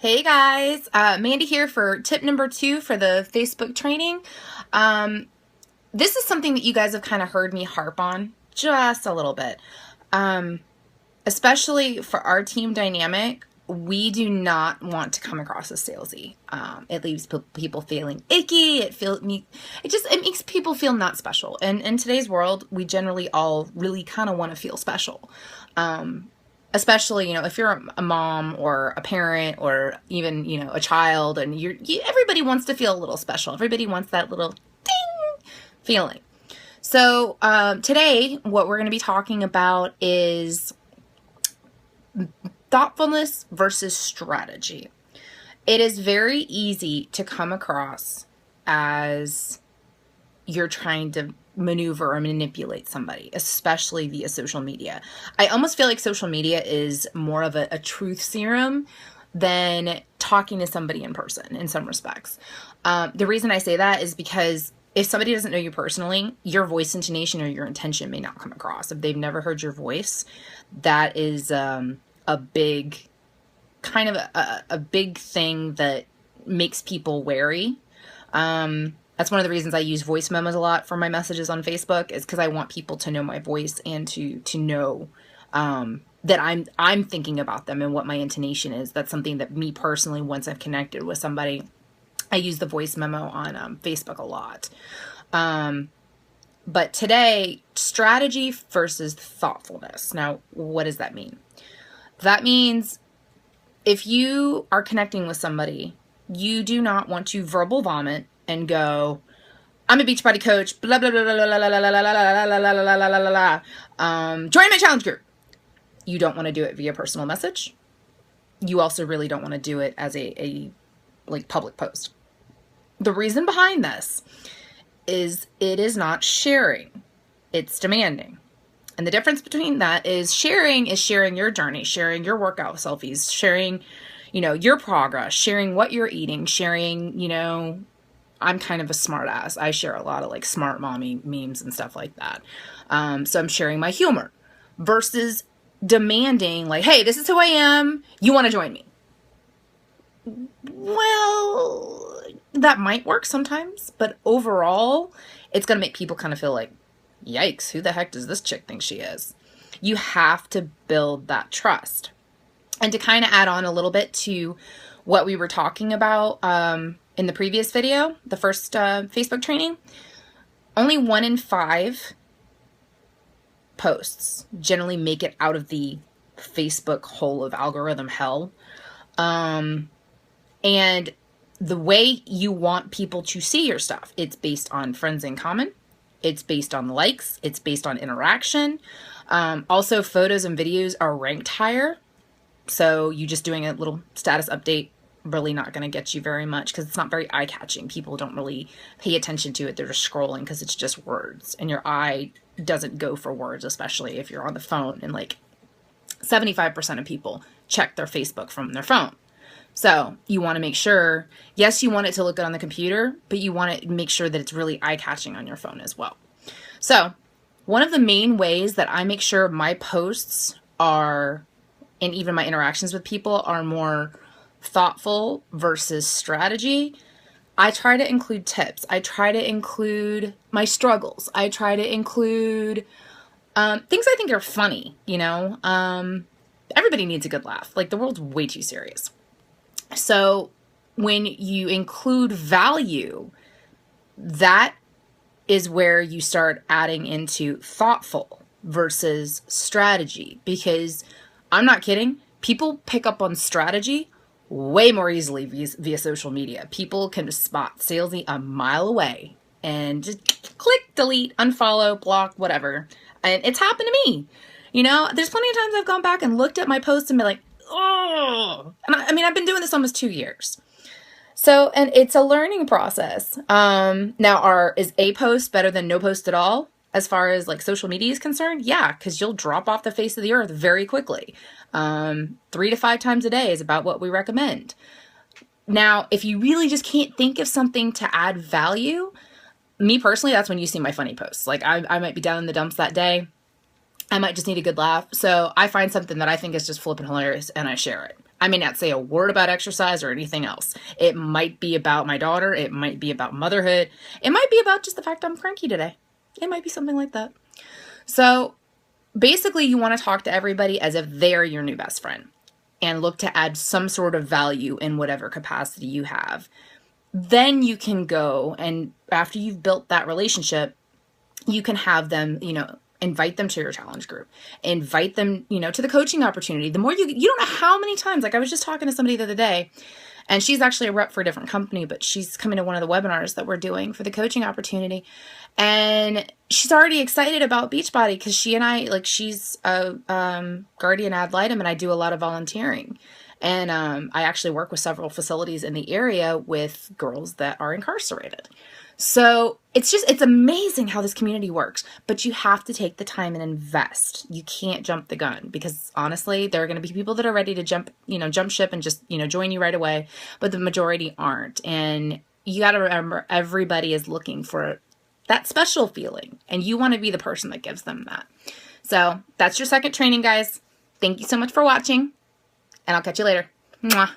Hey guys, Mandy here for tip number 2 for the Facebook training. This is something that you guys have kind of heard me harp on just a little bit. Especially for our team dynamic, we do not want to come across as salesy. It leaves people feeling icky. It makes people feel not special. And in today's world, we generally all really kind of want to feel special. Especially, if you're a mom or a parent or even, a child, and everybody wants to feel a little special. Everybody wants that little ding feeling. So today, what we're going to be talking about is thoughtfulness versus strategy. It is very easy to come across as you're trying to maneuver or manipulate somebody, especially via social media. I almost feel like social media is more of a truth serum than talking to somebody in person in some respects. The reason I say that is because if somebody doesn't know you personally, your voice intonation or your intention may not come across. If they've never heard your voice, that is a big kind of a big thing that makes people wary. That's one of the reasons I use voice memos a lot for my messages on Facebook, is because I want people to know my voice and to know that I'm thinking about them and what my intonation is. That's something that me personally, once I've connected with somebody, I use the voice memo on Facebook a lot. But today, strategy versus thoughtfulness. Now, what does that mean? That means if you are connecting with somebody, you do not want to verbal vomit and go, I'm a Beachbody coach, blah, blah, blah, blah, blah, blah, blah, blah, blah, blah, join my challenge group. You don't want to do it via personal message. You also really don't want to do it as a public post. The reason behind this is it is not sharing. It's demanding. And the difference between that is sharing your journey, sharing your workout selfies, sharing, your progress, sharing what you're eating, sharing, I'm kind of a smart ass. I share a lot of smart mommy memes and stuff like that. So I'm sharing my humor versus demanding hey, this is who I am. You want to join me? Well, that might work sometimes, but overall, it's going to make people kind of feel like, yikes, who the heck does this chick think she is? You have to build that trust. And to kind of add on a little bit to what we were talking about in the previous video, the first Facebook training, only 1 in 5 posts generally make it out of the Facebook hole of algorithm hell. And the way you want people to see your stuff, it's based on friends in common. It's based on likes. It's based on interaction. Also, photos and videos are ranked higher. So you just doing a little status update, really not going to get you very much because it's not very eye-catching. People don't really pay attention to it. They're just scrolling because it's just words. And your eye doesn't go for words, especially if you're on the phone. And 75% of people check their Facebook from their phone. So you want to make sure, yes, you want it to look good on the computer, but you want to make sure that it's really eye-catching on your phone as well. So one of the main ways that I make sure my posts are, and even my interactions with people, are more thoughtful versus strategy, I try to include tips. I try to include my struggles. I try to include things I think are funny, Everybody needs a good laugh. The world's way too serious. So when you include value, that is where you start adding into thoughtful versus strategy. Because I'm not kidding, people pick up on strategy way more easily via social media. People can spot salesy a mile away and just click, delete, unfollow, block, whatever. And it's happened to me. There's plenty of times I've gone back and looked at my posts and been like, oh, and I've been doing this almost 2 years. So, and it's a learning process. Now, is a post better than no post at all as far as social media is concerned? Yeah, because you'll drop off the face of the earth very quickly. 3 to 5 times a day is about what we recommend. Now, if you really just can't think of something to add value, me personally, that's when you see my funny posts. I might be down in the dumps that day. I might just need a good laugh. So I find something that I think is just flipping hilarious and I share it. I may not say a word about exercise or anything else. It might be about my daughter. It might be about motherhood. It might be about just the fact I'm cranky today. It might be something like that. So basically, you want to talk to everybody as if they're your new best friend and look to add some sort of value in whatever capacity you have. Then you can go, and after you've built that relationship, you can have them, invite them to your challenge group, invite them, to the coaching opportunity. The more you don't know how many times, like I was just talking to somebody the other day, and she's actually a rep for a different company, but she's coming to one of the webinars that we're doing for the coaching opportunity. And she's already excited about Beachbody because she and I, like, she's a guardian ad litem, and I do a lot of volunteering. And I actually work with several facilities in the area with girls that are incarcerated. So it's amazing how this community works, but you have to take the time and invest. You can't jump the gun, because honestly, there are going to be people that are ready to jump ship and just, join you right away, but the majority aren't. And you got to remember, everybody is looking for that special feeling, and you want to be the person that gives them that. So that's your second training, guys. Thank you so much for watching, and I'll catch you later. Mwah.